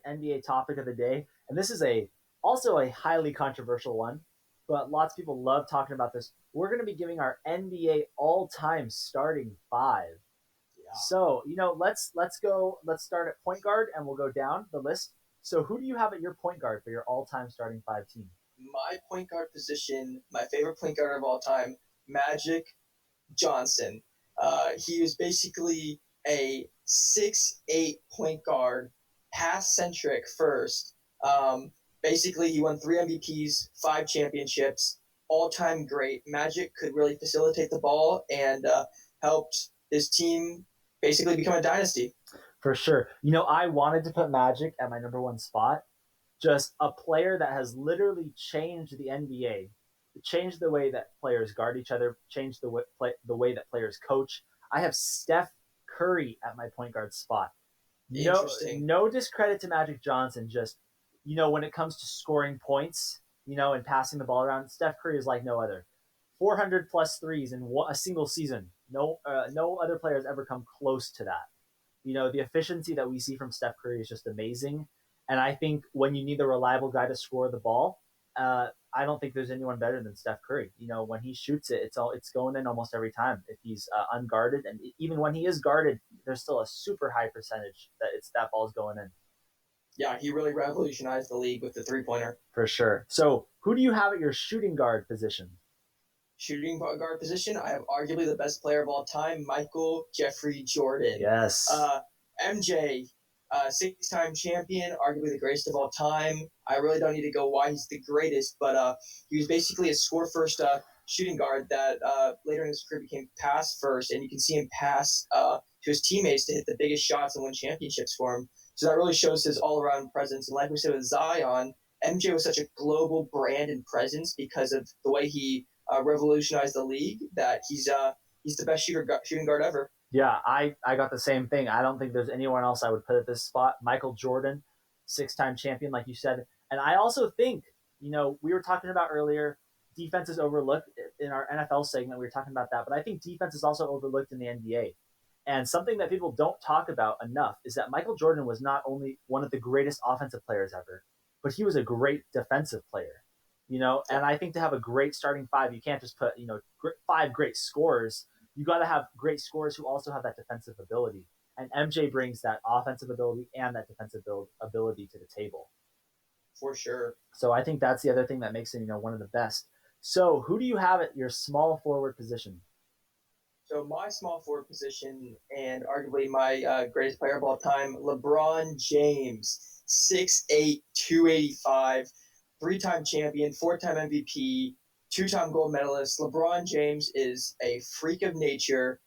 NBA topic of the day, and this is also a highly controversial one, but lots of people love talking about this. We're going to be giving our NBA all-time starting five. Yeah. So let's go. Let's start at point guard, and we'll go down the list. So who do you have at your point guard for your all-time starting five team? My point guard position, my favorite point guard of all time, Magic Johnson. He was basically a 6'8" point guard, pass centric first. Basically, he won 3 MVPs, 5 championships, all time great. Magic could really facilitate the ball and helped his team basically become a dynasty. For sure. I wanted to put Magic at my number one spot. Just a player that has literally changed the NBA, changed the way that players guard each other, changed the way that players coach. I have Steph Curry at my point guard spot. No, Interesting. no discredit to Magic Johnson. Just when it comes to scoring points, and passing the ball around, Steph Curry is like no other. 400 plus threes in a single season. No other player has ever come close to that. The efficiency that we see from Steph Curry is just amazing. And I think when you need a reliable guy to score the ball, I don't think there's anyone better than Steph Curry. When he shoots it, it's going in almost every time if he's unguarded, and even when he is guarded, there's still a super high percentage that ball's going in. Yeah, he really revolutionized the league with the 3 pointer. For sure. So who do you have at your shooting guard position? Shooting guard position, I have arguably the best player of all time, Michael Jeffrey Jordan. Yes. MJ, 6-time champion, arguably the greatest of all time. I really don't need to go why he's the greatest, but he was basically a score first shooting guard that later in his career became pass first, and you can see him pass to his teammates to hit the biggest shots and win championships for him. So that really shows his all around presence. And like we said with Zion, MJ was such a global brand and presence because of the way he revolutionized the league that he's the best shooting guard ever. Yeah, I got the same thing. I don't think there's anyone else I would put at this spot. Michael Jordan, 6-time champion, like you said. And I also think, we were talking about earlier, defense is overlooked in our NFL segment. We were talking about that, but I think defense is also overlooked in the NBA. And something that people don't talk about enough is that Michael Jordan was not only one of the greatest offensive players ever, but he was a great defensive player. And I think to have a great starting five, you can't just put, five great scorers. You got to have great scorers who also have that defensive ability. And MJ brings that offensive ability and that defensive ability to the table. For sure. So I think that's the other thing that makes him, one of the best. So who do you have at your small forward position? So my small forward position and arguably my greatest player of all time, LeBron James, 6'8", 285, 3-time champion, 4-time MVP, 2-time gold medalist. LeBron James is a freak of nature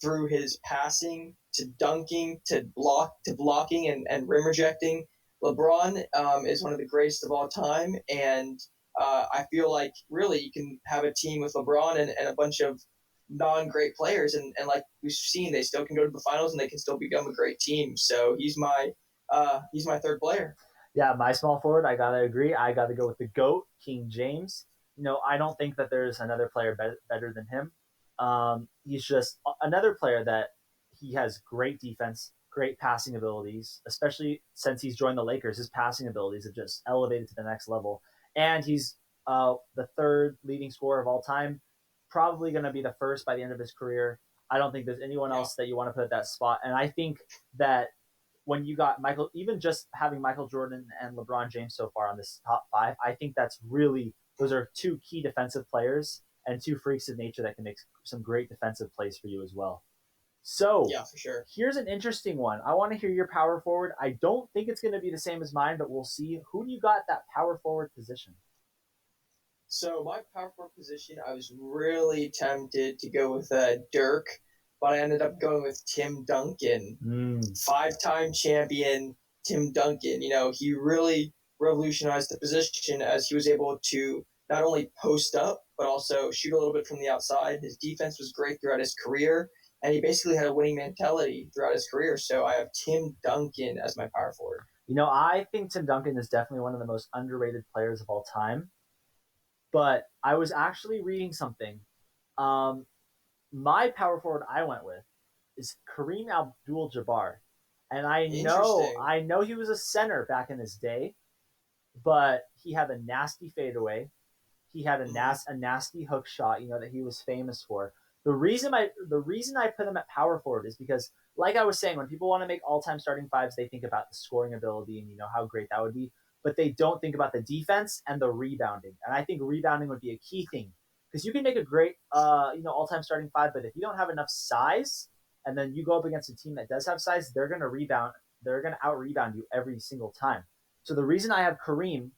through his passing to dunking to blocking and rim rejecting. LeBron is one of the greatest of all time, and I feel like really you can have a team with LeBron and a bunch of non-great players, and like we've seen, they still can go to the finals and they can still become a great team. So he's my third player. Yeah, my small forward, I gotta agree. I gotta go with the GOAT, King James. I don't think that there's another player better than him. He's just another player that he has great defense, great passing abilities, especially since he's joined the Lakers. His passing abilities have just elevated to the next level. And he's the third leading scorer of all time, probably going to be the first by the end of his career. I don't think there's anyone else that you want to put at that spot. And I think that when you got Michael, even just having Michael Jordan and LeBron James so far on this top five, I think those are two key defensive players and two freaks of nature that can make some great defensive plays for you as well. So, yeah, for sure. Here's an interesting one. I want to hear your power forward. I don't think it's going to be the same as mine, but we'll see. Who do you got that power forward position? So my power forward position, I was really tempted to go with Dirk, but I ended up going with Tim Duncan, 5-time champion Tim Duncan. He really revolutionized the position as he was able to not only post up, but also shoot a little bit from the outside. His defense was great throughout his career, and he basically had a winning mentality throughout his career. So I have Tim Duncan as my power forward. I think Tim Duncan is definitely one of the most underrated players of all time. But I was actually reading something. My power forward I went with is Kareem Abdul-Jabbar. And Interesting. I know he was a center back in his day, but he had a nasty fadeaway. He had Mm-hmm. a nasty hook shot, that he was famous for. The reason I put him at power forward is because, like I was saying, when people want to make all time starting fives, they think about the scoring ability and how great that would be, but they don't think about the defense and the rebounding. And I think rebounding would be a key thing because you can make a great all time starting five, but if you don't have enough size, and then you go up against a team that does have size, they're gonna rebound. They're gonna out rebound you every single time. So the reason I have Kareem,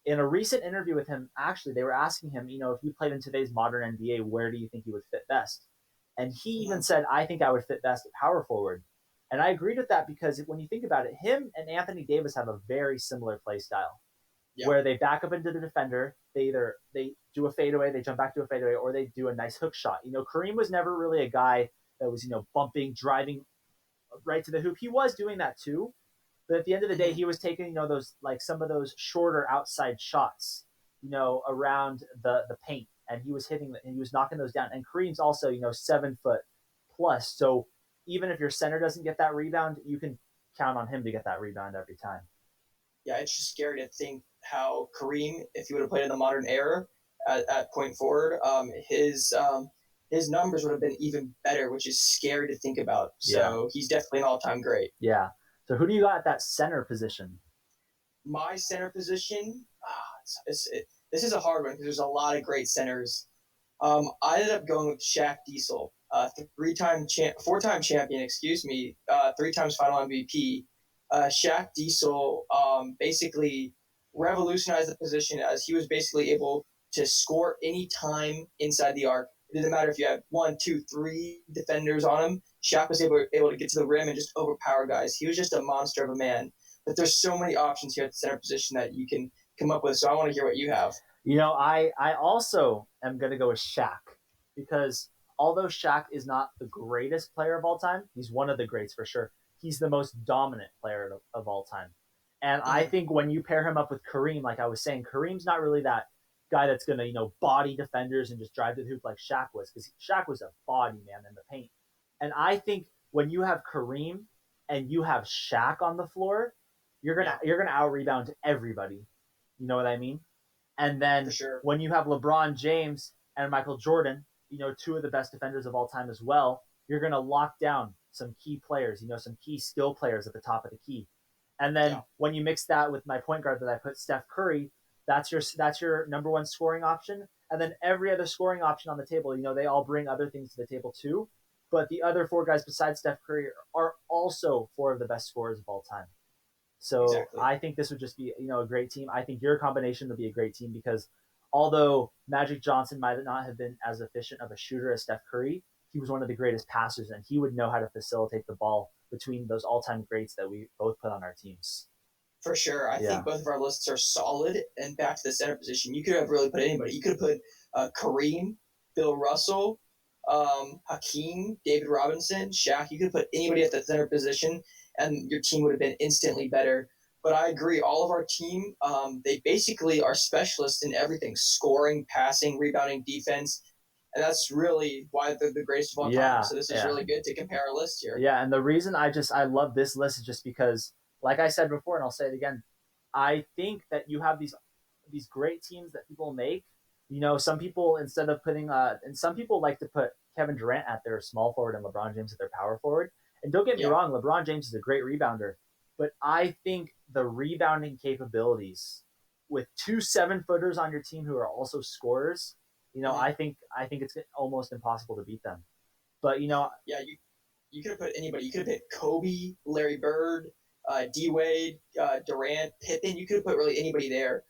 in a recent interview with him, actually, they were asking him, if you played in today's modern NBA, where do you think you would fit best? And he even Mm-hmm. said, I think I would fit best at power forward. And I agreed with that because when you think about it, him and Anthony Davis have a very similar play style Yeah. where they back up into the defender. They do a fadeaway, they jump back to a fadeaway, or they do a nice hook shot. Kareem was never really a guy that was, bumping, driving right to the hoop. He was doing that too, but at the end of the day, Mm-hmm. he was taking, those like some of those shorter outside shots, around the paint, and he was and he was knocking those down. And Kareem's also, 7 foot plus, so even if your center doesn't get that rebound, you can count on him to get that rebound every time. Yeah, it's just scary to think how Kareem, if he would have played in the modern era at point forward, his numbers would have been even better, which is scary to think about. Yeah, So he's definitely an all-time great. yeah. So who do you got at that center position? My center position, this is a hard one because there's a lot of great centers. I ended up going with Shaq Diesel, four-time champion, excuse me, three times Final MVP. Shaq Diesel basically revolutionized the position as he was basically able to score any time inside the arc. It didn't matter if you had one, two, three defenders on him. Shaq was able to get to the rim and just overpower guys. He was just a monster of a man. But there's so many options here at the center position that you can come up with. So I want to hear what you have. I also am going to go with Shaq because although Shaq is not the greatest player of all time, he's one of the greats for sure. He's the most dominant player of all time. And I Mm-hmm. think when you pair him up with Kareem, like I was saying, Kareem's not really that guy that's going to, body defenders and just drive to the hoop like Shaq was, because Shaq was a body man in the paint. And I think when you have Kareem and you have Shaq on the floor, Yeah, you're gonna out rebound everybody. You know what I mean? And for then sure. when you have LeBron James and Michael Jordan, two of the best defenders of all time as well, you're going to lock down some key players, some key skill players at the top of the key. And then Yeah. when you mix that with my point guard that I put Steph Curry, that's your number one scoring option. And then every other scoring option on the table, they all bring other things to the table too. But the other four guys besides Steph Curry are also four of the best scorers of all time. So Exactly. I think this would just be, a great team. I think your combination would be a great team because although Magic Johnson might not have been as efficient of a shooter as Steph Curry, he was one of the greatest passers and he would know how to facilitate the ball between those all-time greats that we both put on our teams. For sure. I Yeah. think both of our lists are solid. And back to the center position, you could have really put anybody. You could have put Kareem, Bill Russell, Hakeem, David Robinson, Shaq. You could put anybody at the center position, and your team would have been instantly better. But I agree, all of our team, they basically are specialists in everything: scoring, passing, rebounding, defense. And that's really why they're the greatest of all time. Yeah. So this is Yeah. really good to compare our list here. Yeah, and the reason I love this list is just because, like I said before, and I'll say it again, I think that you have these great teams that people make. Some people instead of putting and some people like to put Kevin Durant at their small forward and LeBron James at their power forward. And don't get me Yeah. wrong, LeBron James is a great rebounder, but I think the rebounding capabilities with two 7-footers on your team who are also scorers, Mm-hmm. I think it's almost impossible to beat them. But Yeah, you could have put anybody. You could have put Kobe, Larry Bird, D Wade, Durant, Pippen. You could have put really anybody there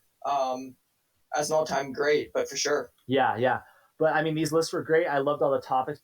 as an all time great, but for sure. yeah, yeah. But I mean, these lists were great. I loved all the topics